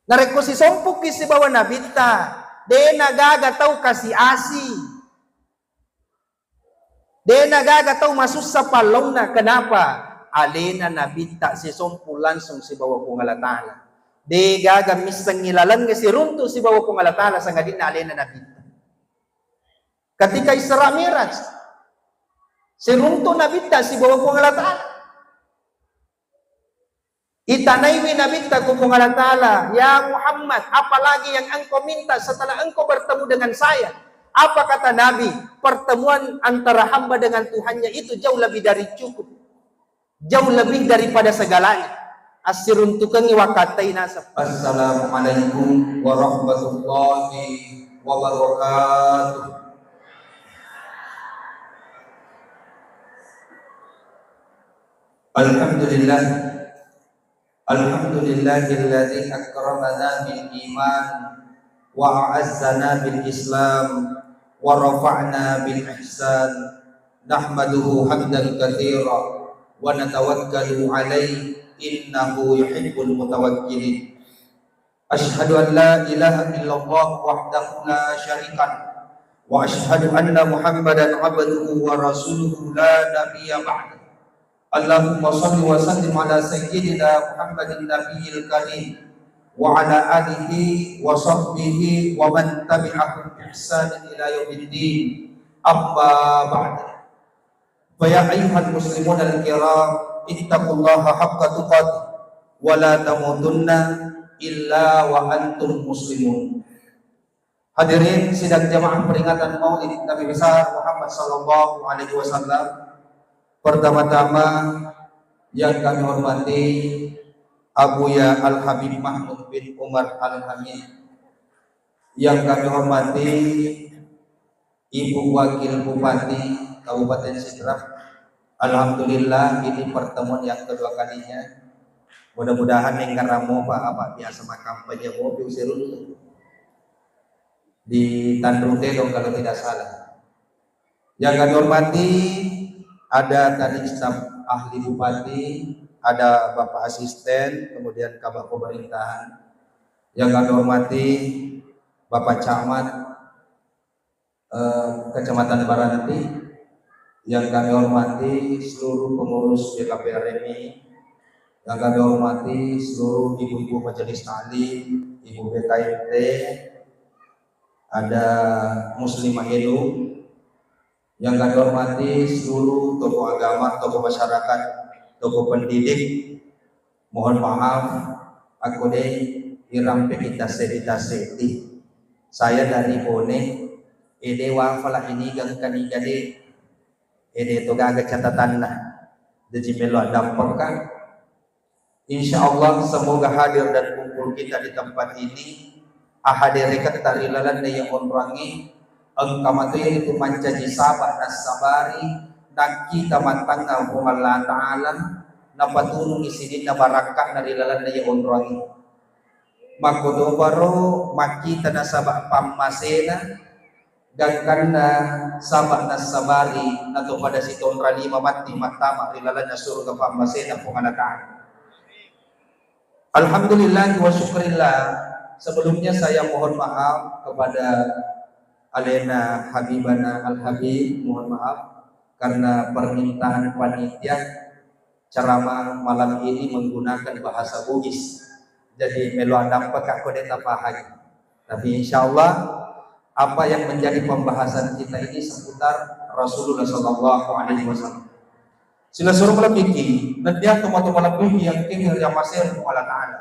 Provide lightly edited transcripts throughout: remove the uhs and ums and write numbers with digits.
Nareko si sompuk si bawa nabita. De nagaga tau kasih asi. De nagaga tau masuk sa palong na. Kenapa? Alena nabita si sompuk langsung si bawa kong alatala. De gaga misang nilalan nga si runto si bawa kong alatala sa ngadin na alena nabita. Ketika Isra Miraj, si runto nabita si bawa kong alatala. Itanaywi nabita ko kong alatala, ya Muhammad, apalagi yang engkau minta setelah engkau bertemu dengan saya? Apa kata Nabi? Pertemuan antara hamba dengan Tuhannya itu jauh lebih dari cukup. Jauh lebih daripada segalanya. Asirun tukangi wakatai nasab. Assalamualaikum warahmatullahi wabarakatuh. Alhamdulillah. Alhamdulillahilladzi akramana bil iman wa a'azzana bil islam wa rafa'na bil ihsan. Nahmaduhu hamdan katsira wa natawakkalu alaihi innahu yuhibbul mutawakkilin. Asyhadu an la ilaha illallah wahdahu la syarika lahu wa asyhadu anna Muhammadan abduhu wa rasuluhu la nabiyya ba'da. Allahumma shalli wa sallim ala sayyidina Muhammadin nabiyil karim wa ala alihi wa sahbihi wa man tabi'ahum bi ihsanin ila yaumiddin. Amma ba'd. Fa ya ayyuhal muslimun al-kiram, ittaqullaha haqqa tuqatih wa la tamutunna illa wa antum muslimun. Hadirin sidang jamaah peringatan Maulid Nabi besar Muhammad sallallahu alaihi wasallam. Pertama-tama yang kami hormati Abuya Al-Habib Mahmud bin Umar Al-Hamid, yang kami hormati Ibu Wakil Bupati Kabupaten Sidrap. Alhamdulillah ini pertemuan yang kedua kalinya. Mudah-mudahan yang karamo Pak biasa kampanye mobil serun di Tandrute dong kalau tidak salah. Yang kami hormati ada tadi staf ahli bupati, ada bapak asisten, kemudian kabak pemerintahan. Yang kami hormati bapak camat kecamatan Baranti. Yang kami hormati seluruh pengurus BKP RMI. Yang kami hormati seluruh ibu-ibu majelis taklim, ibu BKMT, ada Muslimah Edo. Yang kami hormati seluruh tokoh agama, tokoh masyarakat, tokoh pendidik. Mohon maaf, aku deh irampe kita sedih. Saya dari Bone, ede wafalah ini gang kanigade, ede to gaga catatan lah. Jadi melo dampak kan. Insya Allah semoga hadir dan kumpul kita di tempat ini. Ahadirekat tarilalan yang onrangi. Engkamatuya itu mancaji sabah nas sabari nakita mantanga Allah Ta'ala napatunong isidin na barakah na rilalan na yung onrangi makodobaro makita na sabah pamasena gangkan na sabah nas sabari na to pada si tonra lima mati matama rilalan na surga pamasena pungalataan. Alhamdulillah wa syukrillah. Sebelumnya saya mohon maaf kepada Alena Habibana Al-Habib, mohon maaf karena permintaan panitia ceramah malam ini menggunakan bahasa Bugis. Jadi melo dampak aku deta paham. Tapi insyaallah apa yang menjadi pembahasan kita ini seputar Rasulullah sallallahu alaihi wasallam. Sila suruh melebiki, nantiya tomato melebiki yang kini yang masih Allah Ta'ala.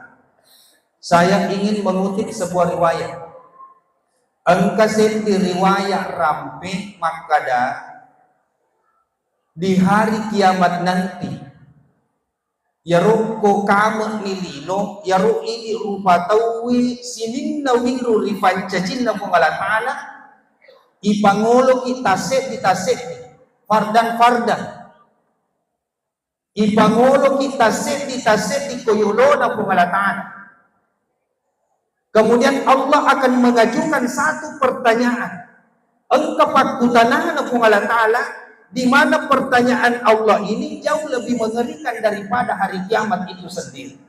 Saya ingin mengutip sebuah riwayat. Angkasin di riwayat rampe makada di hari kiamat nanti yaru ko kamu nilino yaru ini rupa tawi sinin na wiru rifancajin na pungalatana ipangolo kita set fardan ipangolo kita set ikoyolo na pungalatana. Kemudian Allah akan mengajukan satu pertanyaan. Engkau pakutanahan aku Allah Ta'ala, di mana pertanyaan Allah ini jauh lebih mengerikan daripada hari kiamat itu sendiri.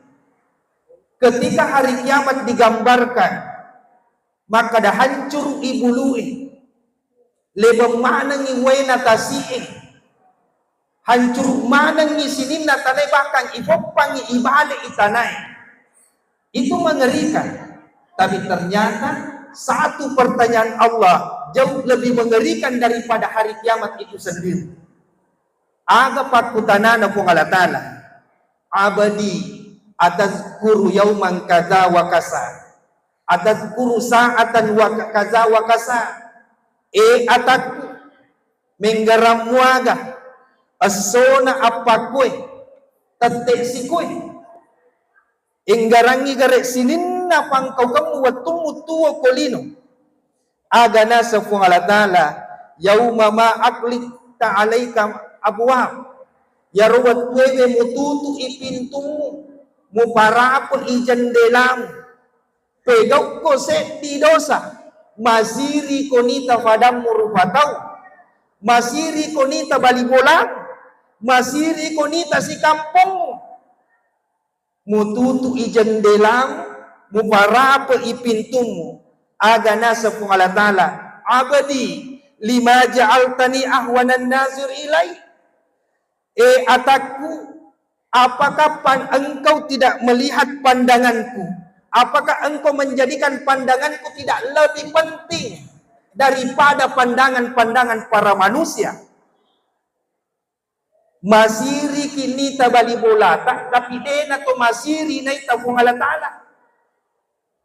Ketika hari kiamat digambarkan, maka dah hancur ibului, lebih mana ngiway natasiin, hancur mana ngisinin natanay bahkan ipopang ibalik itanay. Itu mengerikan. Tapi ternyata satu pertanyaan Allah jauh lebih mengerikan daripada hari kiamat itu sendiri. Aga pakutanana po ngalatala, abadi atazkuru yauman kaza wa kasa, atazkuru sa'atan wa kaza wa kasa, atakku menggaramuaga asona apakue tateksikoy inggarangi garek sininna pangkau kamu watumu tuwa kolino agana sa fungalatala yauma ma aklik ta'alaika abwab yaruwat tuwebe mututu ipintumu muparapon ijandelam pegaw ko se di dosa masiri konita fadam murupataw masiri konita balibolang masiri konita si kampung mututu ijandelam muparapo ipintumu agana sa pungalatala abadi lima ja'altani ahwanan nazir ilai atakku apakah engkau tidak melihat pandanganku, apakah engkau menjadikan pandanganku tidak lebih penting daripada pandangan-pandangan para manusia. Masiri kinita balibolata tapi dena to masiri na itapungalatala.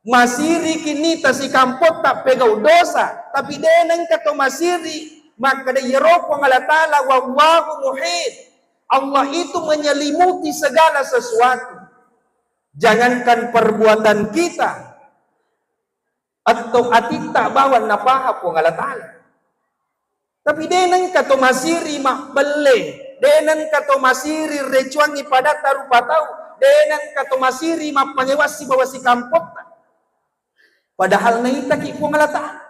Masiri kinita si kampot tak pegaw dosa tapi denang kato masiri maka dayaro pangalatala wallahu muhit. Allah itu menyelimuti segala sesuatu. Jangankan perbuatan kita atau atita bawan napaha pangalatala. Tapi denang kato masiri makbele, denang kato masiri recuangi pada tarupatau, denang kato masiri mapangewasi bawasi kampot. Padahal naitaki pangalatala.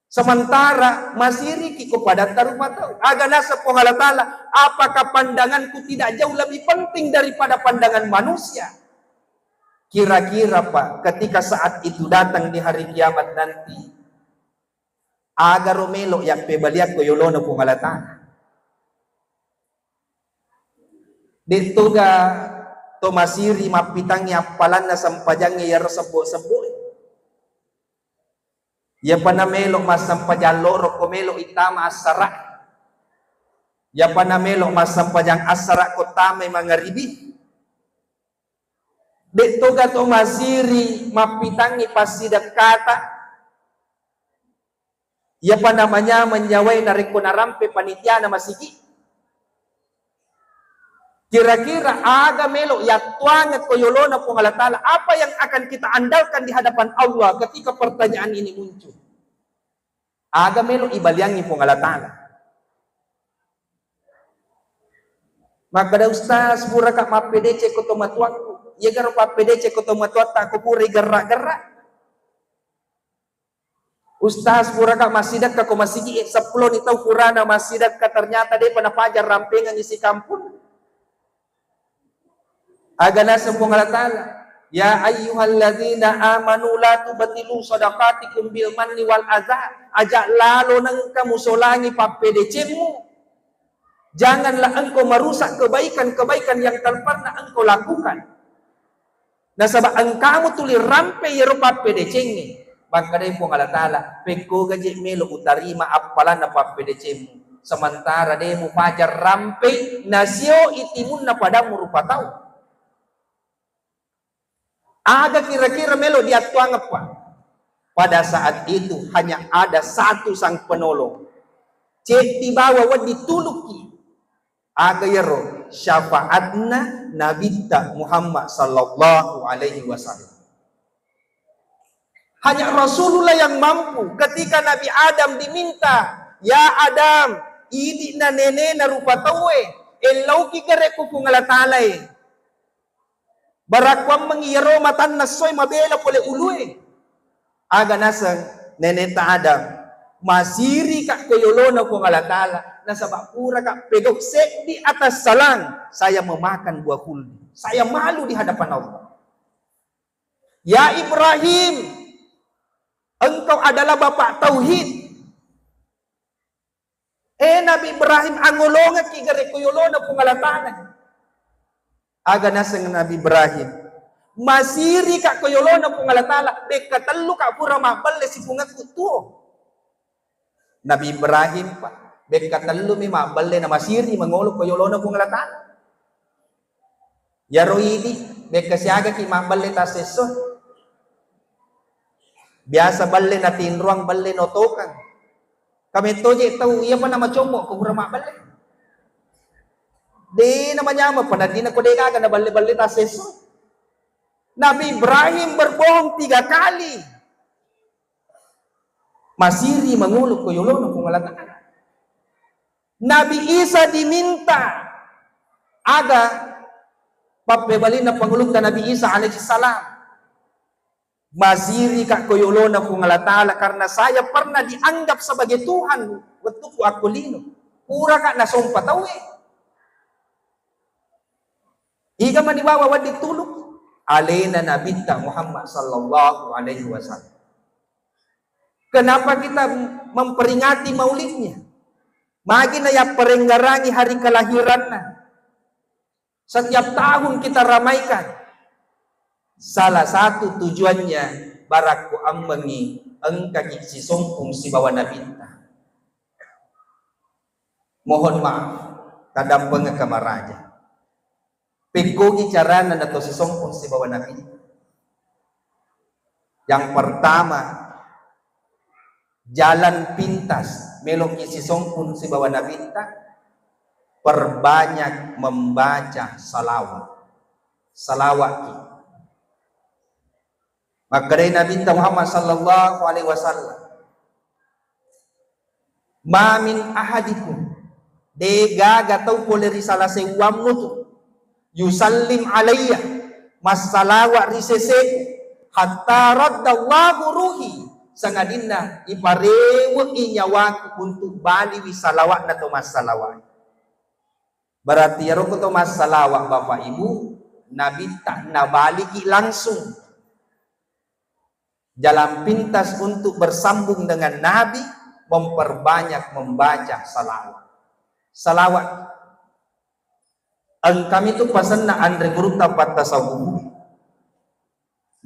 Sementara masiri kiko pada tarupatau. Agana sa pangalatala, apakah pandanganku tidak jauh lebih penting daripada pandangan manusia? Kira-kira Pak, ketika saat itu datang di hari kiamat nanti, aga romelo yak pebaliak ko yolono pangalatala. Dito ga to masiri mapitangnya palan na sampajangnya yaro sebo-sebo. Ya panamelo masampajang loro komelo itama asara. Ya panamelo masampajang asara ko tamay mangaribi. Dito gato masiri mapitangi pasidak kata. Ya panamanya menyaway na rin ko narampe panitia na masigi. Kira-kira aga melo yatuangat ko yolona pangalatala. Apa yang akan kita andalkan di hadapan Allah ketika pertanyaan ini muncul? Aga melo ibalyangi pangalatala. Maka da ustaz pura ka mapedece ko tomatuak. Ya garo mapedece ko tomatuak ta ko pura gerak-gerak. Ustaz pura ka masidak ka ko masigi 10 itaw purana masidak ka ternyata de panapajar rampengan isi kampung. Agana sa pangalatala, ya ayyuhalladzina amanu la tubatilu sadaqatikum bil manni wal adza. Ajak lalo nang kamu solangi papedecemu. Janganlah engkau merusak kebaikan-kebaikan yang telah pernah engkau lakukan. Nah sabab engkamu tuli rampe yero papedecenge. Maka dari pangalatala, peko gaji melo utarima apalan na papedecemu. Sementara demu pajar rampe nasio itimun na padamu rupatau. Ada kira-kira melo dia tuang apa? Pada saat itu hanya ada satu sang penolong. Cek di bawah dituluki. Aga yero syafaatna nabita Muhammad sallallahu alaihi wasallam. Hanya Rasulullah yang mampu. Ketika Nabi Adam diminta, ya Adam, idi na nene na rupatawe, elau kigareku pungalatalae. Barakwang mangiyaro matan nasoy mabela pole ulue. Aga nasang neneta Adam. Masiri ka koyolono ko ngalatala. Nasa bakura ka pegok di atas salang. Saya memakan buah kuldi. Saya malu di hadapan Allah. Ya Ibrahim, engkau adalah bapak tauhid. Nabi Ibrahim angolonga ki gare kuyolona pungalatana. Aga nasang Nabi Ibrahim masiri ka kuyolona pungalatala deka tellu ka pura maballe si pungat kutuo. Nabi Ibrahim pa deka tellu mi maballe na masiri mangolo kuyolona pungalatala. Yaroidi deka siaga ki maballe ta seson. Biasa balle na tinruang balle notokan. Kami toje tahu iya pa na macomo kung rama balik. Di namanya apa pernah di nako deka na balik ta seso. Nabi Ibrahim berbohong 3 kali. Masiri mangulog ko yulon kung alatan. Nabi Isa diminta aga papebalin na pangulog na Nabi Isa alaihi salam. Masiri ka koyolo na kung alatala karena saya pernah dianggap sebagai Tuhan waktu ku aku lino. Pura ka na sumpatawi. Iga man dibawa wadi tulog. Alena nabita Muhammad sallallahu alaihi wasallam. Kenapa kita memperingati maulidnya? Magi na ya perenggarangi hari kelahirannya. Setiap tahun kita ramaikan. Salah satu tujuannya baraku ambangi engkaki si sompung si bawa nabita. Mohon maaf kadang pengkamaraja. Pikogi carana nato si sompung si bawa nabita. Yang pertama jalan pintas meloki si sompung si bawa nabita, perbanyak membaca salawat. Salawat maka dari Nabi Muhammad sallallahu alaihi wasallam, ma min ahadikum de gaga tau pole risalah sewam nutu yusallim alayya masalawa risese hatta raddallahu ruhi sangadinna iparewe inyawaku untuk bali wisalawat na to masalawat. Berarti ya roko to masalawat Bapak Ibu Nabi tak nabaliki langsung. Jalan pintas untuk bersambung dengan Nabi, memperbanyak membaca salawat. Salawat. Ang kami tu pasan na andre guru tapat tasawuf.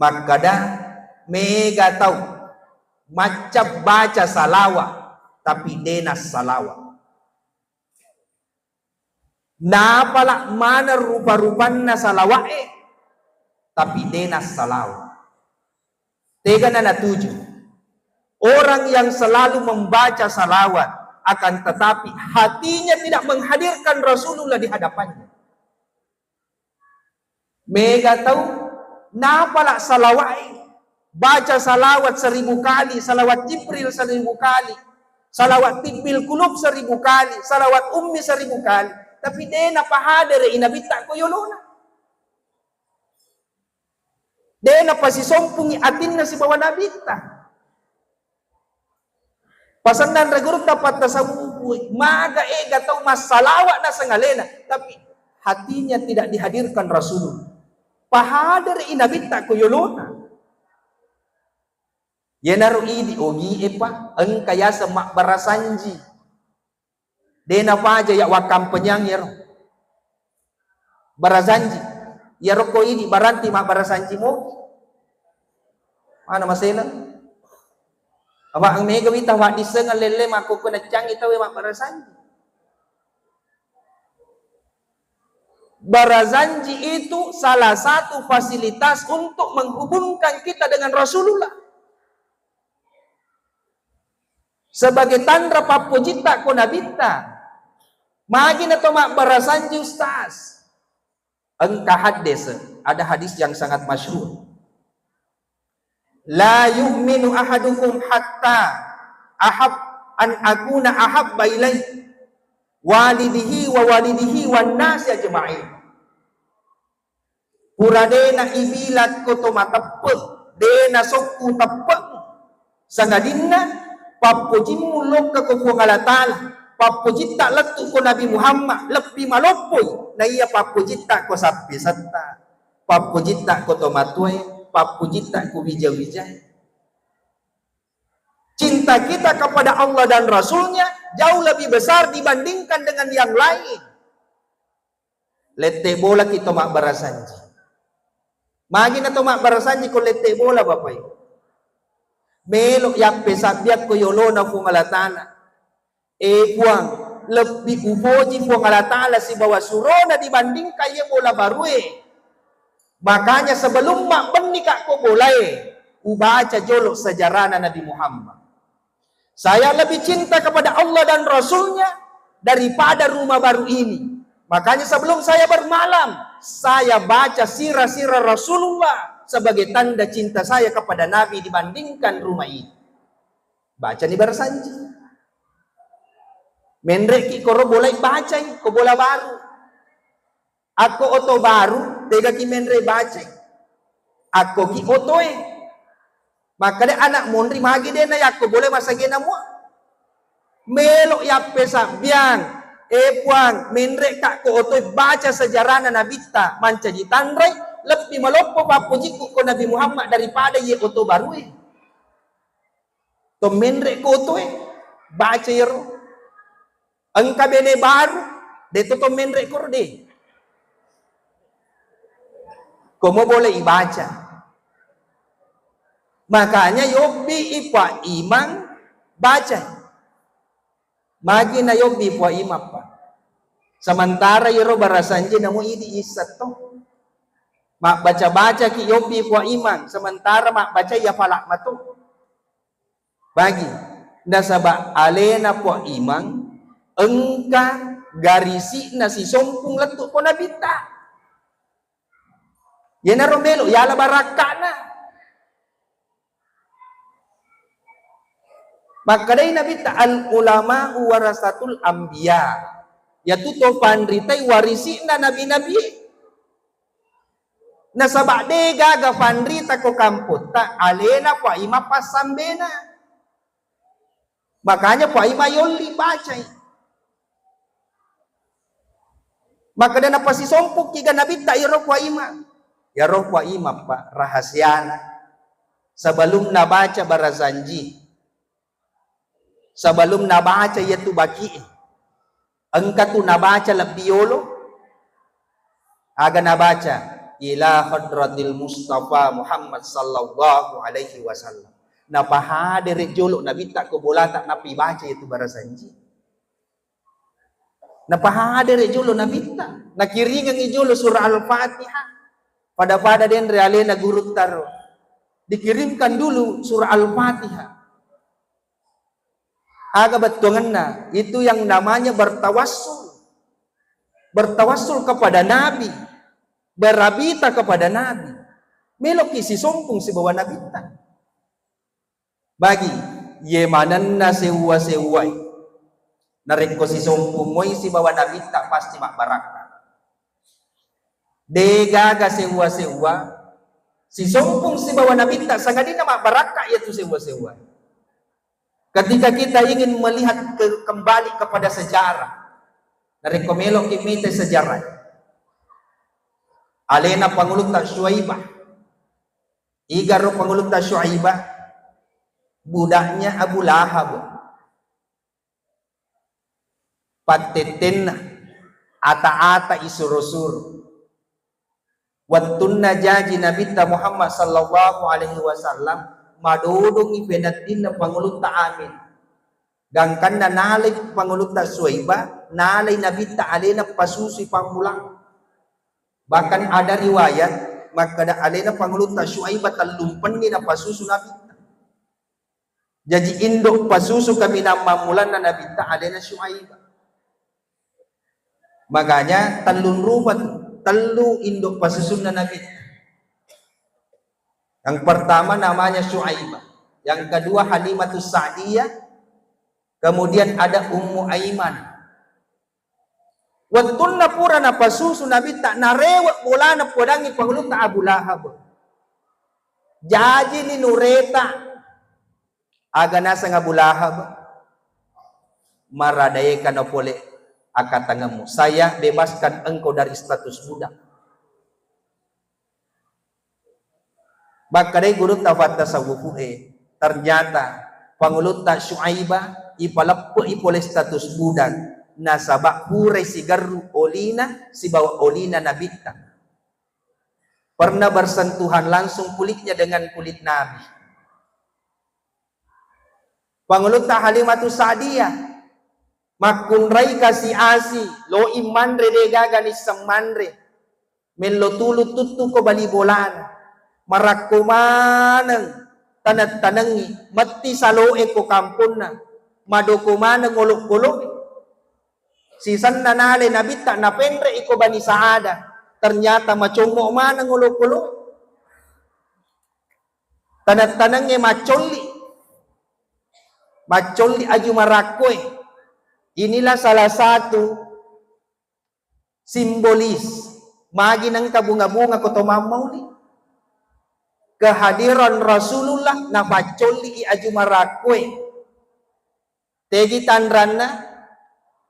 Maka dah mega tahu macam baca salawat, tapi denas salawat. Napala mana rupa-rupanna salawat tapi denas salawat. Tega na natuju. Orang yang selalu membaca salawat akan tetapi hatinya tidak menghadirkan Rasulullah di hadapannya. Mega tahu napala salawat. Baca salawat 1000 kali, salawat Jibril 1000 kali, salawat Tibbil Kulub 1000 kali, salawat Ummi 1000 kali. Tapi dia napahadere inabita ko yolona. Dia napasisompung atin na si bawa nabita. Pasandan regurut dapat tasawuf, maga gatau masalawat na sangalena, tapi hatinya tidak dihadirkan Rasul. Pahadere inabita ko yolona. Yenaru idi ogi epa ang kaya sa barasanji. Dena paja ya wakam penyang yero. Barasanji. Yero ko ini baranti mak barasanji mo. Mana masela? Aba ang mega wita wa diseng lele mako ko na cang itaw mak barasanji. Barazanji itu salah satu fasilitas untuk menghubungkan kita dengan Rasulullah. Sebagai tanda papujita ko nabita. Magi na to mak barasanji ustaz. Ang kahadis, ada hadis yang sangat masyhur. La yu'minu ahadukum hatta an akuna ahabba ilaihi walidihi wa walidihi wan nasi ajma'in. Puradena ibilat ko to matapet, dena sokku tapet. Sangadinna papujimu lokka ko ngalatala. Papujita letu ko Nabi Muhammad lebih malopoy na iya papujita ko sapi serta papujita ko tomatue papujita ku bija-bija. Cinta kita kepada Allah dan Rasulnya jauh lebih besar dibandingkan dengan yang lain. Lete bola kita mak barasanji. Magi na to mak barasanji ko lete bola bapay. Melo yak pesabyak ko yolo na fungalatana. Puang lebih uboji fungalatala si bawah surona dibanding kaya bola baru Makanya sebelum mak benikah ko bola ubaca jolok sejarah Nabi Muhammad. Saya lebih cinta kepada Allah dan Rasulnya daripada rumah baru ini. Makanya sebelum saya bermalam, saya baca sirah-sirah Rasulullah sebagai tanda cinta saya kepada Nabi dibandingkan rumah ini. Baca ni barasanji. Mendreki koro boleh baca ko bola baru. Ako oto baru, tega ki mendre baca. Ako ki oto Maka de anak mondri magi de na yakko boleh masage na mo. Melo yappe sabiang puang mendre kak ko oto baca sejarah Nabi ta manca jitandrai lebih melopo papujiku ko Nabi Muhammad daripada ye oto baru to mendre ko oto baca yero engka bene baru de to mendre ko de komo boleh ibaca. Makanya yobi ipa imang baca. Magi na yobi ipa imang pa. Sementara yero barasanji namo idi isat to. Mak baca-baca ki yobi ipa imang. Sementara mak baca ya palak mato. Bagi. Nasaba alena po imang. Engka garisi na si sompung letuk po nabita. Yana romelo yala baraka na. Maka dari Nabi ta'al ulama warasatul anbiya. Yaitu tofan ritai warisi na nabi-nabi. Nasabak dega gafan rita ko kamput. Ta alena pa ima pasambena. Makanya pa ima yoli bacay. Maka dana pasi sompuk kiga Nabi ta iro pa ima. Yaro pa ima pa rahasyana. Sebelum nabaca barazanji. Sebelum nabaca yaitu baki engka tu nabaca lebiyolo aga nabaca ila hadratil Mustafa Muhammad sallallahu alaihi wasallam napahadir jolo nabi tak ko bola tak napi baca yaitu barasanji napahadir jolo nabi tak nakiringan jolo surah al-Fatihah pada den reale na guru taro dikirimkan dulu surah al-Fatihah. Aga betungan na, itu yang namanya bertawassul. Bertawassul kepada Nabi. Berabita kepada Nabi. Meloki si sompung si bawa Nabi ta. Bagi, ye manan na sewa-sewai. Nareko si sompung moy si bawa Nabi ta pasti mak baraka. Degaga sewa-sewa. Si sompung si bawa Nabi ta sangadina mak baraka yaitu sewa-sewa. Ketika kita ingin melihat kembali kepada sejarah, dari komelo kimite sejarah. Alena pangulutan Syuaibah. Igaro pangulutan Syuaibah. Budaknya Abu Lahab. Patetenna. Ata-ata isurusur. Wattunna jaji Nabi Muhammad sallallahu alaihi wasallam. Madodong ipenatin na panguluta amin. Gangkan na nalay panguluta Syuaibah, nalay nabita alena pasusi pangulang. Bahkan ada riwayat, maka alena panguluta Syuaibah talumpan ni na pasusu nabita. Jadi indok pasusu kami na mamulan na nabita alena Syuaibah. Makanya talun rubat, talu indok pasusu na nabita. Yang pertama namanya Syuaibah. Yang kedua Halimatus Sa'diyah. Kemudian ada Ummu Aiman. Wattunna pura na pasusu Nabi tak narewak bola na podangi pangulung ta Abu Lahab. Jaji ni nureta. Aga nasa ng Abu Lahab. Maradaya na pole akatangamu. Saya bebaskan engkau dari status budak. Bakadai guru tafat tasawufu ternyata pangulut tak Syuaibah ipalappo ipole status budak nasabak hurai sigaru olina si bawa olina nabita pernah bersentuhan langsung kulitnya dengan kulit Nabi. Pangulut tak Halimatus Sa'diyah makunrai kasih asi lo imandre de gaganis semandre melo tulut tutu ko bali bolan marakumanang tanat-tanangi mati saloe ko kampun na madukumanang uluk-uluk sisan nanale nabita na pendre iko bani saada ternyata macumo manang uluk-uluk tanat-tanangi macoli aju marakoy. Inilah salah satu simbolis magi ng kabunga-bunga ko tumamauli kehadiran Rasulullah na pacoli i aju marakoy tegi tandrana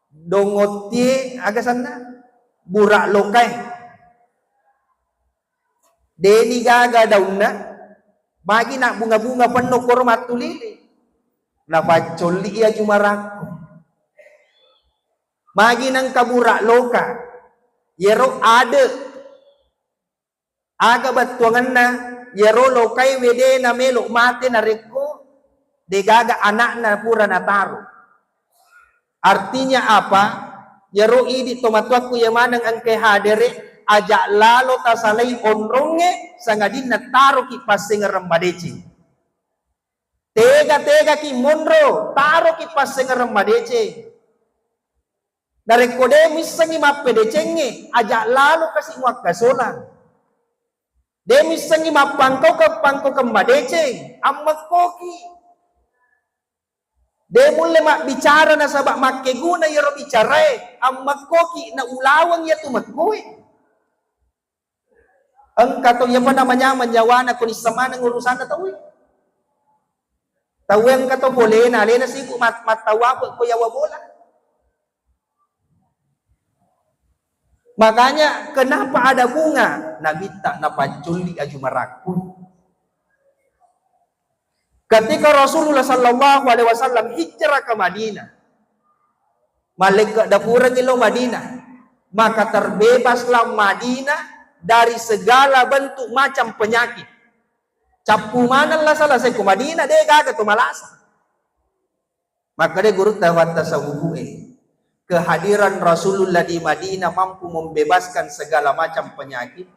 dongotie agasan na burak lokay deni gaga daun na magi na bunga-bunga penuh kurmat tulili na pacoli i aju marakoy magi ng kaburak loka yero ada aga batuangan na yero lokay wede na melok mate na reko degaga anak na pura nataro. Artinya apa? Yero idi tomatuak ku yamanang ang kehadere ajak lalo tasalay onronge sangadin nataro ki pasing rambadeci. Tega ki monro taro ki pasing rambadeci. Dari kode misangi mapede cenge ajak lalu kasih muak kasolan. De misangi mapangkau ke pangkau kembadece amma koki. De mulle mak bicara na sabak makke guna yero bicarai amma koki na ulawang ya tumakui. Engkau yang apa namanya menyawana kunis sama ng urusan na tawi. Tawi ang kato boleh na lena siku matawa ko yawa bola. Makanya kenapa ada bunga? Nabi tak napaculi aju marakun. Ketika Rasulullah sallallahu alaihi wasallam hijrah ke Madinah, malaikat dapuran ilo Madinah, maka terbebaslah Madinah dari segala bentuk macam penyakit. Capu manallah selesai ke Madinah dia gagal tu malasa. Maka dia guru tawat tasawufu kehadiran Rasulullah di Madinah mampu membebaskan segala macam penyakit.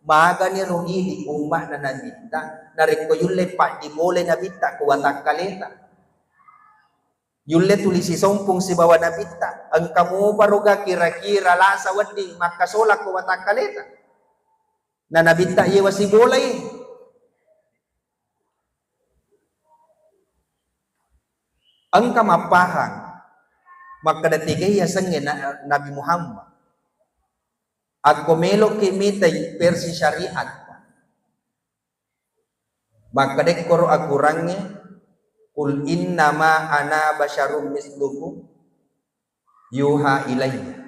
Maka ni rohili umat na nabita dari ko yulle pak di boleh nabita ko watak kaleta. Yulle tulisi sompong si bawa nabita. Ang kamu baruga kira-kira lasa wading makasolak ko watak kaleta. Na nabita yewa si boleh. Ang kamapahang maka datigay asang Nabi Muhammad ako melok kimitay versi syariat maka dekoro akurangnya kul innama ana basyarum mislukum yuha ilayya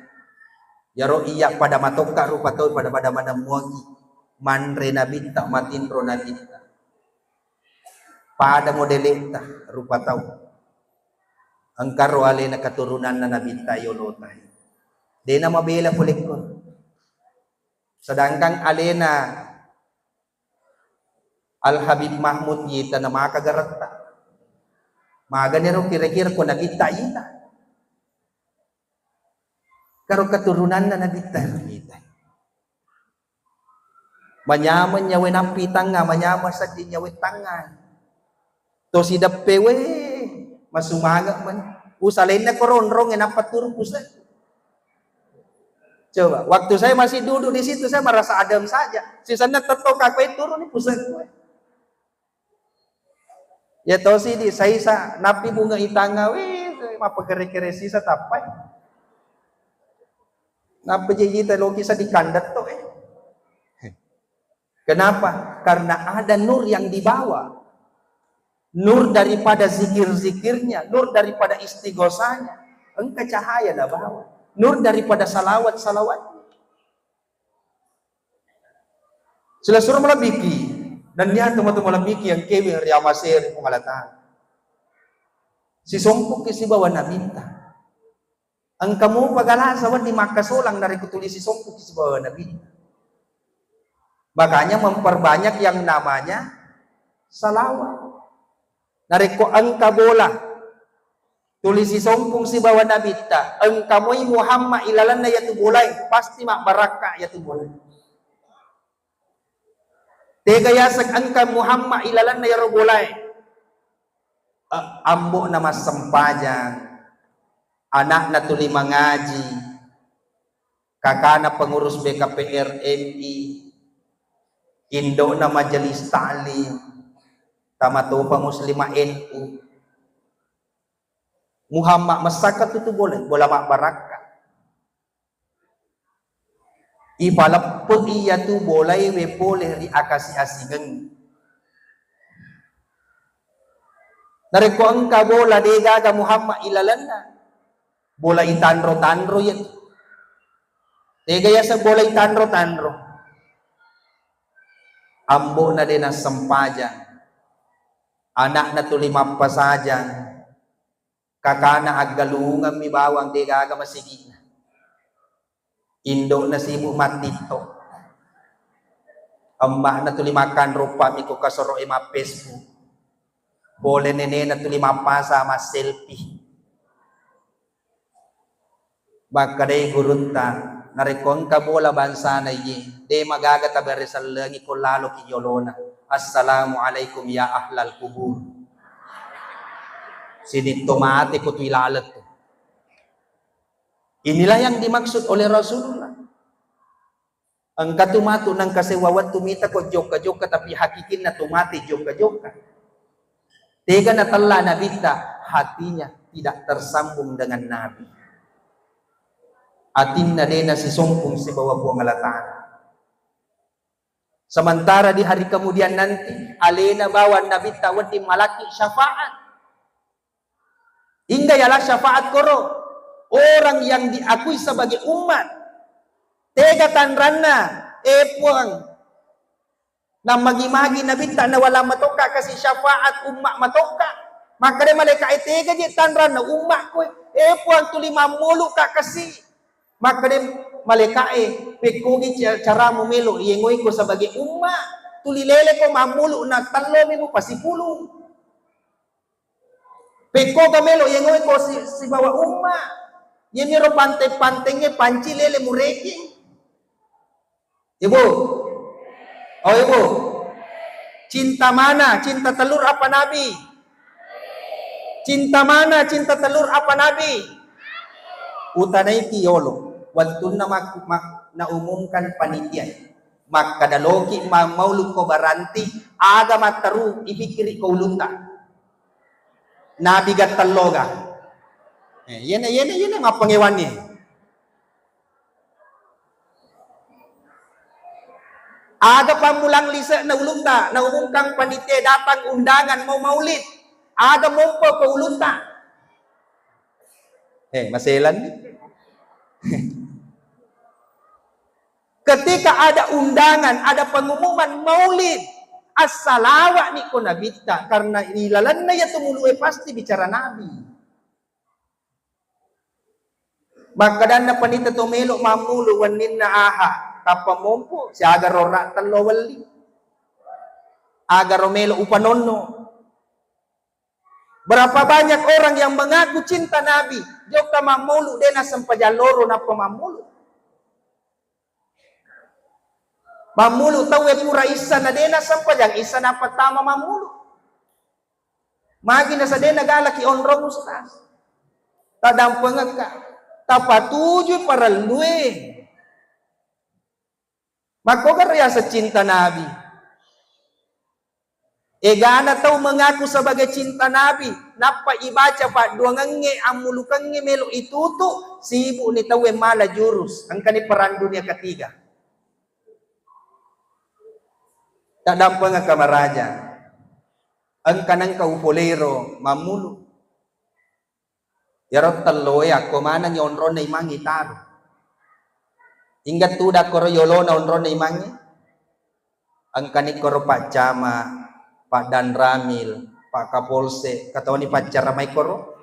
yaro iya pada matoka rupato pada mana muagi manre nabita matinro nabita pada modelita rupatau angkaro ale na katurunan na nabita yolotay. Di na mabila pulik ko. Sedangkan ale na Al-Habib Mahmud yita na makagarat maganero kira-kira ko nabita yita. Karo katurunan na nabita yita. Manyaman niya wenapitang nga, manyaman sa di niya wetangan. To si dapewe masumaga man usalin na koronrong yang dapat turun pusat. Coba waktu saya masih duduk di situ saya merasa adem saja. Sisanya tetok aku turun di pusat gue. Ya tahu sih di saya napi bunga itanga apa kere-kere sisa tapai. Napa jadi logi sa di kandat to Kenapa? Karena ada nur yang dibawa. Nur daripada zikir-zikirnya, nur daripada istighosanya, engkau cahaya dah bawa. Nur daripada salawat-salawat. Sila suruh melebiki, Dan niya teman-teman lamiki yang kewi riamaseri pengalatan. Si sompok si bawa nabinta. Ang kamu pagalasawan di makasolang dari kutulis si sompok si bawa nabinta. Makanya memperbanyak yang namanya salawat. Nariko ang kabola. Tulis si sompong si bawa nabinta. Ang kamoy Muhammad ilalan na yatu bulay. Pasti makbaraka yatu bulay. Tegayasag angka Muhammad ilalan na yaro bulay. Ambo na masampajang. Anak na tuli mangaji. Kakana pengurus BKPRMI. Indo na majelis ta'lim. Tamatopa muslima NU. Muhammad masakat itu boleh. Bola makbaraka. Ipalap iya tu boleh boleh ri akasi asigang. Nareko angka bola degaga Muhammad ilalan na. Bola itanro-tanro yan. Degaya sa bola itanro-tanro. Ambo na din ang sampajan. Anak na tulima pa sajan. Kakana aggalungan mi bawang degaga masigit na. Indo na sibu matito. Amba na tulimakan rupa mi ko kasoro ima Facebook. Boleh nene na tulima pa sa mas selfie. Baka day gurunta. Narikon ka bola bansa na yi. De magagata beresal langi ko lalo ki yolona. Assalamualaikum ya ahlal kubur. Sinito mati ko tuilalat. Inilah yang dimaksud oleh Rasulullah. Ang katumato ng kasewawat tumita ko joka-joka tapi hakikin na tumati joka-joka. Tega na tala na bita, hatinya tidak tersambung dengan Nabi. Atin na din na si sompong si bawa buang alatan. Sementara di hari kemudian nanti, alena bawa Nabi tawad di malaki syafaat. Hingga ialah syafaat koro. Orang yang diakui sebagai umat. Tega tanrana. Puang. Na magi-magi Nabi tak na wala matoka kasi syafaat umat matoka. Maka dia malaikat tega dia tanrana umat ko. Puang tulima mulu ka kasi. Maka dia malaikat pekugi cara mumelo yengoy ko sebagai umat. Tulilele ko mamulu na talo mo pasipulu. Peko kamelo yengoy ko si bawa umat. Yemiro pante-pantengnya panci lele mureki. Ibu. Oh ibu. Cinta mana? Cinta telur apa Nabi? Cinta mana? Cinta telur apa Nabi? Utanay tiyolo. Wantun na umumkan panitia. Makadaloki mauluk ko baranti. Aga mataru ipikiri ko ulunta. Nabi gataloga. Yan ang pangiwan niya. Aga pamulang lisa na ulunta. Na umumkang panitia. Datang undangan mau maulid. Aga mo po ko ulunta. Maselan. Ketika ada undangan, ada pengumuman maulid, as-salawa ni ko nabita karena ilalan na ya tumuluy pasti bicara Nabi. Magkadan na panita tumelo mamulu wanin na aha kapamompo si agarora talowali. Agaromelo upanono. Berapa banyak orang yang mengaku cinta Nabi, joka mamulu dena sampajaloro na pamamulu. Mamulu tawe pura isa na dena sampajang isa na patama mamulu. Magi na sa dena galaki onrong ustas. Tadampang ka. Tapatuju para luwe. Makogarya sa cinta Nabi. Gana tau mengaku sebagai cinta Nabi. Napa ibaca pa duangange amulukange melo itutu. Sibu ni tawe mala jurus. Ang kani peran dunia ketiga. Tak dampang nga kamaraja. Ang kanang kaupolero, mamulu. Yarot taloy ako manang yonron na imangi taro. Ingat tuda koro yolo na onron na imangi. angkani koro Pak Cama, Pak Dan Ramil, Pak Kapolsek, kata ni pacar ramai koro.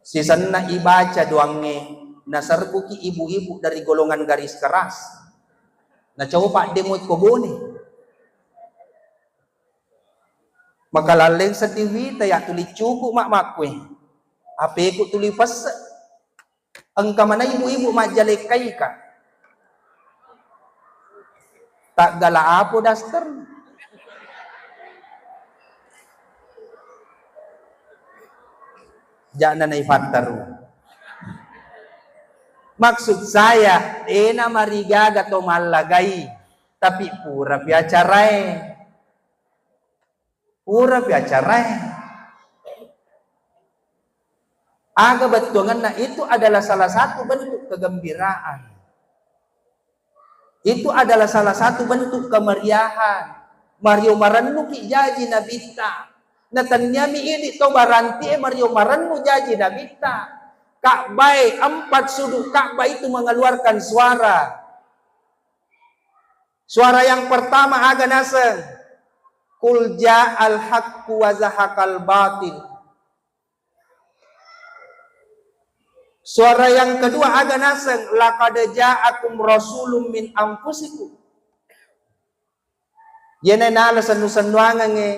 Sisan na ibaca doangnya, nasarku ki ibu-ibu dari golongan garis keras. Na coba Pak demo ko bone. Maka laleng sa TV taya tuli cukup mak makwe. Ape ko tuli pas angka mana ibu-ibu majalekay ka. Tak gala apo daster. Jangan na ifataru. Maksud saya, ena marigaga to malagay, tapi pura piacaray. Pura piacaray. Aga betungan na itu adalah salah satu bentuk kegembiraan. Itu adalah salah satu bentuk kemeriahan. Mario marannu ki jaji nabita. Natanyami ini to baranti Mario marannu jaji nabita. Ka'bah 4 sudut Ka'bah itu mengeluarkan suara. Suara yang pertama aga naseng. Qul ja'al haqqu wa zahaqal batil. Suara yang kedua aga naseng laqad ja'akum rasulun min anfusikum. Yene nala sanu-sanuangan nge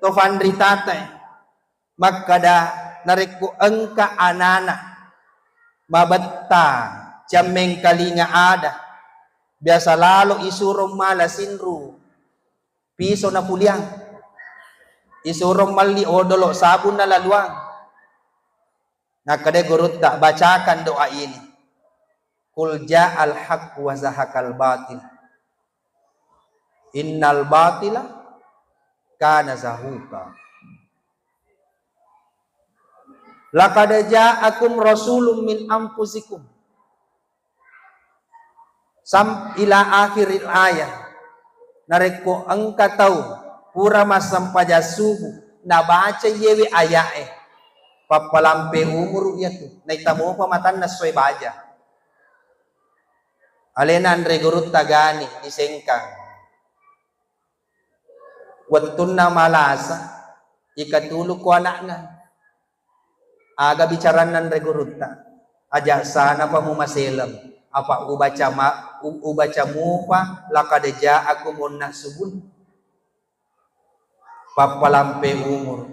to fandri tatay. Makada nariku engka anana mabetta jameng kalinga ada. Biasa lalo isurong malasinru. Piso na puliang. Isurong mali odolo sabun na laluang. Nakade gurut tak bacakan doa ini. Qul ja'al haqq wa zahaqal batil. Innal batila kana zahuqa. Laqad ja'akum rasulun min anfusikum. Ila akhiril ayat. Nareko engka tahu pura masam pajasubu na baca yewe ayae. Papalampe umur ya tu. Naitamo pa matan na soy baja. Alena Andre gurut tagani disengkang. Wattun na malasa ikatulog ko anak na. Aga bicaran nan regurutta. Aja sana pa mumaselam. Apa ubaca mo pa laqad ja'akum nasubun. Papalampe umur.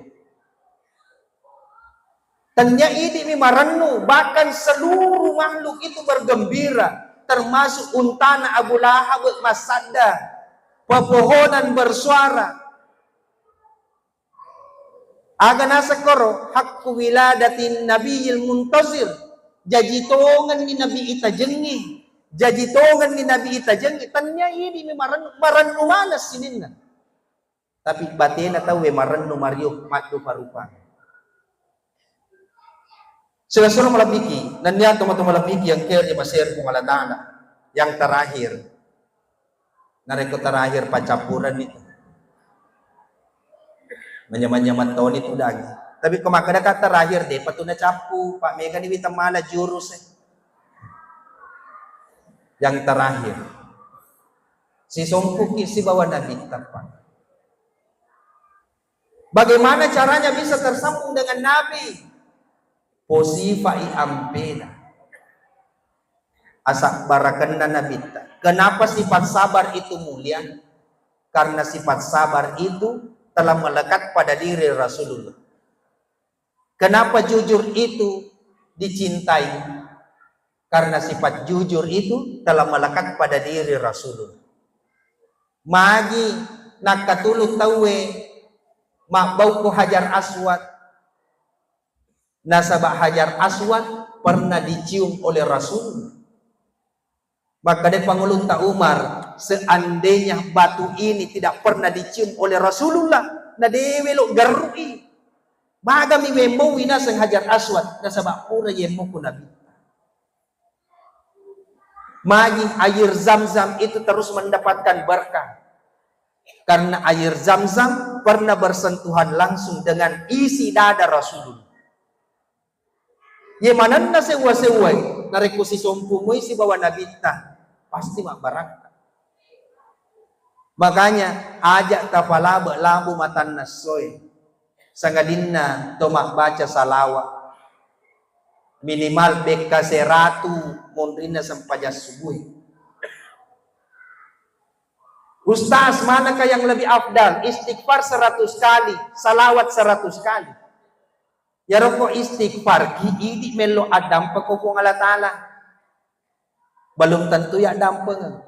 Tanya ini marannu, bahkan seluruh makhluk itu bergembira, termasuk untana Abu Lahab Masadda, pepohonan bersuara. Aga nasa koro hakku wiladatin nabiyil muntazir, jajitongan ni Nabi ita jengi, jajitongan ni Nabi ita jengi. Tanya ini marannu manas sininna. Tapi batin atau we marannu Mario matu parupa. Sudah malabiki, nandiyan tumatong malabiki yang kaya masir kung aladana. Yang terakhir, nareko terakhir pacapuran itu. Manyaman-nyaman tahun itu lagi. Tapi kumakada ka terakhir deh, patuna capu, Pak Mega ni witamala jurus Yang terakhir, si Songkuki si bawa Nabi Tapan. Bagaimana caranya bisa tersambung dengan Nabi? Posifai ampena asak barakan na nabita. Kenapa sifat sabar itu mulia? Karena sifat sabar itu telah melekat pada diri Rasulullah. Kenapa jujur itu dicintai? Karena sifat jujur itu telah melekat pada diri Rasulullah. Magi nakatulog tawe makbau ko Hajar Aswad. Nasabah Hajar Aswad pernah dicium oleh Rasul. Maka dari Pangulunta Umar, seandainya batu ini tidak pernah dicium oleh Rasulullah, na dewelo garui. Baga mi wemo wina sang Hajar Aswad, nasabah pura yemo ko Nabi. Magi air Zam-Zam itu terus mendapatkan berkah. Karena air Zam-Zam pernah bersentuhan langsung dengan isi dada Rasulullah. Yemanan na sewa-seway, nareko si sompumoy si bawa nabita, pasti mak baraka. Makanya ajak tapalaba lambu matan nasoy. Sangadinna tomak baca salawat. Minimal beka seratu mondrina sampaja subuh. Ustaz, manakah yang lebih afdal? Istighfar 100 kali, salawat 100 kali. Ya roko istighfar ki idi melo adam pekokong Allah Ta'ala. Belum tentu ya dampengan.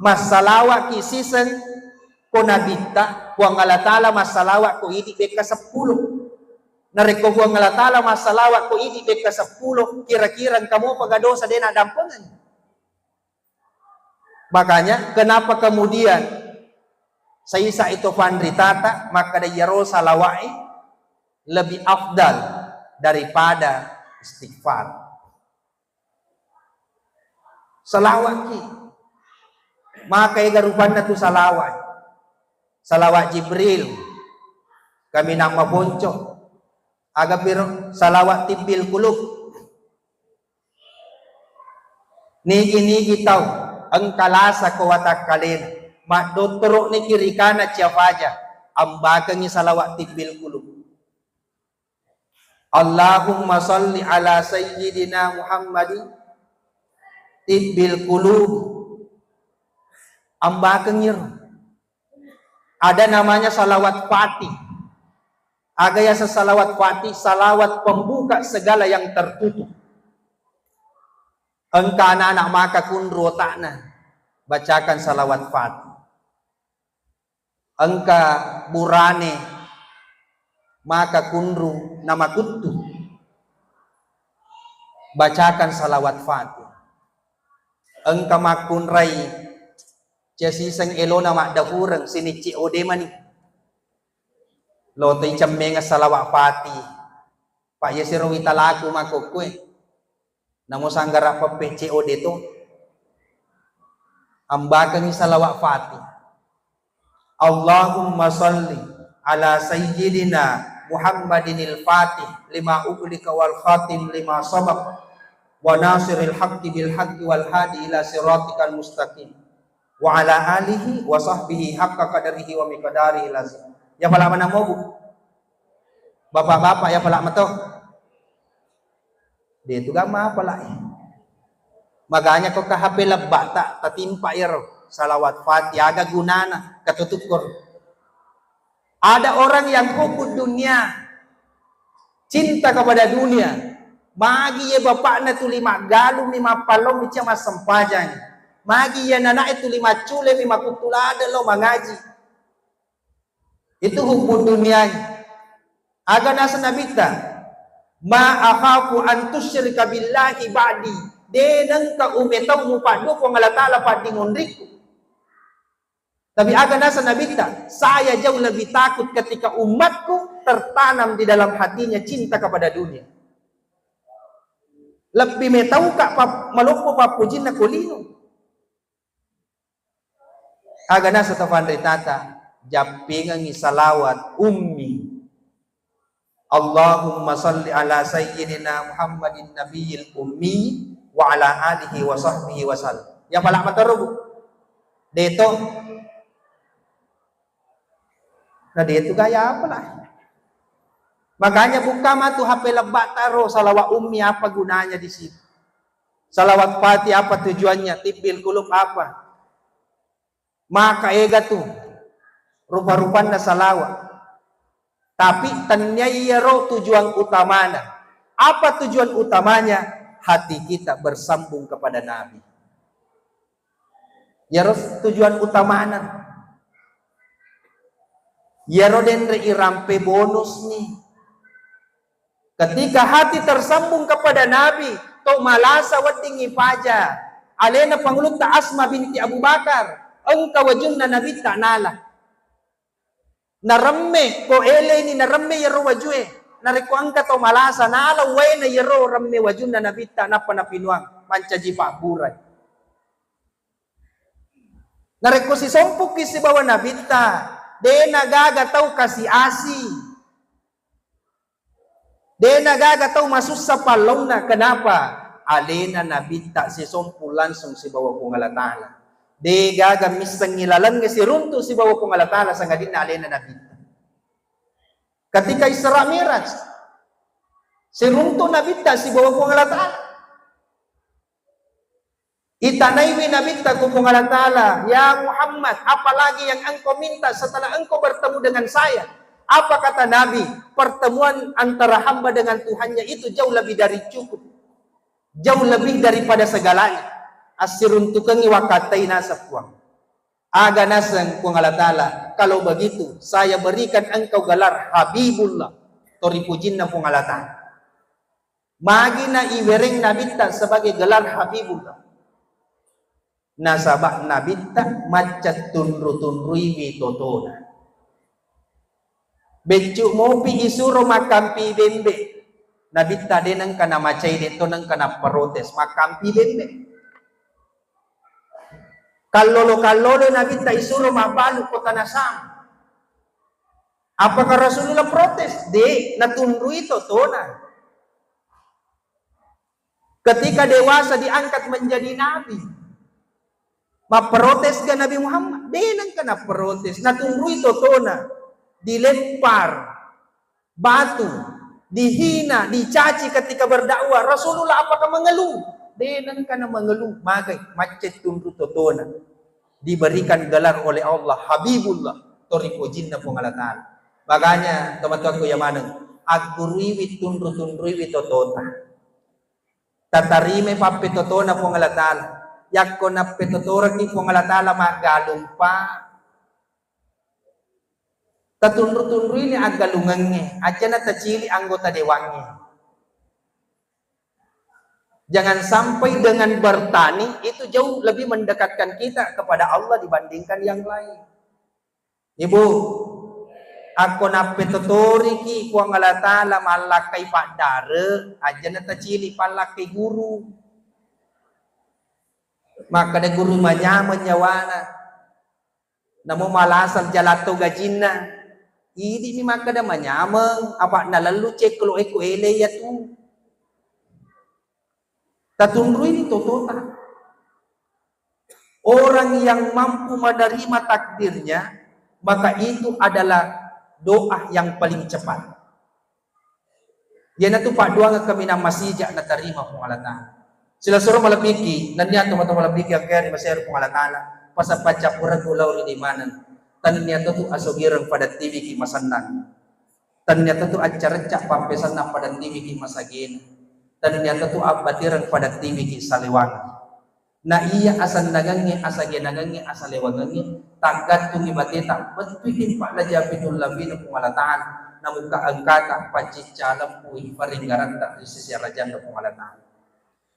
Mas salawat ki season ko nabita kuang Allah Ta'ala mas salawat ko idi beka 10. Nareko kuang Allah Ta'ala mas salawat ko idi beka 10. Kira-kira kamu pagadosa din dampengan. Makanya kenapa kemudian saya isa itu pandritata maka dayaro salawai lebih afdal daripada istighfar. Salawat ki maka igarupan na tu salawat. Salawat Jibril kami nama bonco aga pero salawat tibil kulub nigi tau ang kalasa ko watak kalin madotoro ni kirikana ciafaja ambakan ni salawat tibil kulub. Allahumma salli ala sayyidina Muhammadin tibil kulub ambakan ni ada namanya salawat fatih. Agaya sa salawat fatih salawat pembuka segala yang tertutup. Engka anak-anak maka kunro takna bacakan salawat fatih. Engka burane maka kunru nama kutu bacakan salawat fatih. Engka makunrai jasisang elona mak dahurang sini COD mani lotoy cammenga salawat fatih. Pak Yesiro italaku makokwe namo sanggara pape COD to ambakan ni salawat fatih. Allahumma salli ala sayyidina Muhammadinil fatih lima uglika wal khatim lima sabaq wa nasiril haqqi bil haqqi wal hadi ila siratikal mustaqim wa ala alihi wa sahbihi haqqa qadarihi wa miqdarihi lazim. Ya pala mana mau bu bapak-bapak ya pala mato dia itu gama pala maganya ko ka HP labata tatimpa iro salawat fatih aga gunana katutukur. Ada orang yang hubud dunia cinta kepada dunia magi ya bapak na tu 5 galum 5 palong bicara sampajan magi ya nana itu 5 cule 5 kutulada lo mangaji itu hubud dunianya. Aga nasa nabita ma akhafu an tusyrika billahi ba'di denang ka umetang mupado ko Allah Ta'ala padingon riku. Tapi aga nasa nabita saya jauh lebih takut ketika umatku tertanam di dalam hatinya cinta kepada dunia. Lebih metau ka malumpo papujin na kulino. Aga nasa tafandri tata japingan ni salawat ummi. Allahumma salli ala sayyidina Muhammadin nabiyil ummi wa ala alihi wa sahbihi wa sallam. Ya pala matarugo. Dito. Nah dito gaya apa lah. Makanya buka matu HP lebat taro salawat ummi apa gunanya di situ. Salawat fatih apa tujuannya? Tibil kulub apa? Maka ega tuh rupa-rupanya salawat. Tapi tanyayaro tujuan utamanya. Apa tujuan utamanya? Hati kita bersambung kepada Nabi. Yaro tujuan utamanya. Yaro denre irampe bonus nih. Ketika hati tersambung kepada Nabi, to malasa wadingi paja. Alena pangulut ta Asma binti Abu Bakar. Engka wajunna Nabi tak nala. Naramme ko ele ni naramme yaro wajue nariko angka to malasa nala way na yaro ramme wajun na nabita na panapinuang mancaji pa buray nariko si sompuk kisi bawa nabita de nagagataw kasi asi de nagagataw masus sa palong na kenapa alena nabita si sompu langsung si bawa kung alatala De gagam misang ngilalan nga si runto si bawa kong alatala sa ngadin na alena na bita. Ketika Isra Miraj, si runto na bita si bawa kong alatala. Itanaywi na bita kong alatala, ya Muhammad, apalagi yang engkau minta setelah engkau bertemu dengan saya? Apa kata Nabi? Pertemuan antara hamba dengan Tuhannya itu jauh lebih dari cukup. Jauh lebih daripada segalanya. Asirun tukangi wakatai nasa puang. Aga nasang kung alatala. Kalau begitu, saya berikan engkau gelar Habibullah. Toripujin na kung alatala. Magi na iwereng nabita sebagai gelar Habibullah. Nasabak nabita macat tunru-tunrui totona. Becuk mopi isuro makampi bembe. Nabita din ang kanamachay dito ng kanaparotes. Makampi bembe. Kalolo nabita isuro mabalo ko tanasam. Apakah Rasulullah protes? Di, natunrui totona. Ketika dewasa diangkat menjadi nabi. Maprotes ka Nabi Muhammad? Di nang ka na protes. Natunrui totona. Dilempar batu, dihina, dicaci ketika berdakwah. Rasulullah apakah mengeluh? Denan kana mengeluh. Magay macet tunru totona. Diberikan gelar oleh Allah Habibullah. Toripujin na pengalatan. Makanya teman-teman ko yamanang aguriwi tunru-tunruwi totona. Tatarime papi totona pengalatan. Yakko na petotora ki pengalatala magalumpa. Tatunru-tunru ini agalungannya. Aja na tacili anggota dewangnya. Jangan sampai dengan bertani itu jauh lebih mendekatkan kita kepada Allah dibandingkan yang lain. Ibu, ako na petotori ki kuang alatala malakay padare. Aja na tacili palakay guru. Maka da guru manyaman nyawana. Namo malasal jalato gajina. Idi ni maka da manyamang apa nalalu cek lo eko ele ya tu. Tatunru ini totota. Orang yang mampu menerima takdirnya, maka itu adalah doa yang paling cepat. Yan na tu pak doa nga kami na masija na tarima pengalatan. Sila suruh malapiki, nanya teman-teman malapiki ang kaya ni masyaro pengalatan. Pasapacap urang ulaw ni imanan. Tanyata tu asogirang pada TV ki masandan. Tanyata tu acaracak pampesan na pada TV ki masagin. Tanyata tu abatirang pada TV ki saliwang. Na iya asan nagangi asagin nagangi asalewangangi. Tagat tu ibateta betuin pak lajapitul labin pengalataan. Namuka angkata pacicalam pui paringgaran tak di sisi rajan na pengalataan.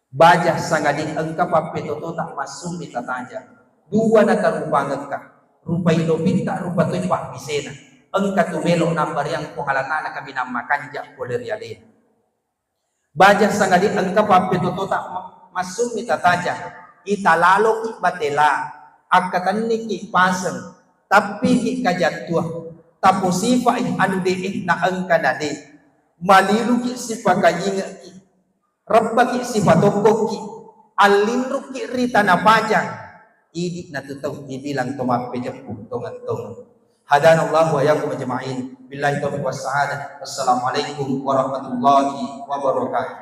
Bajah sangadin engka papetoto tak masumi tataja. Dua na tarupangat ka. Rupa ilopita, rupa to'y pakbisena. Ang katumelo number yang pangalata na kami namakan jak poleryalin. Baja sangadin ang kapapituto tak masumi tataja. Italalo ki batela. Agkatan ni ki pasang. Tapi ki kajatuah. Tapos sifa anu deih na ang kanade. Malilu ki sipa kayinga ki. Rabba ki sipa tokok ki. Alinru ki rita na pajang. Idi natutaw ibilang tumapijapong tungan-tungan. Hadanallahu wa yakum ajma'in. Billahi taufiq was sa'adah. Wassalamualaikum warahmatullahi wabarakatuh.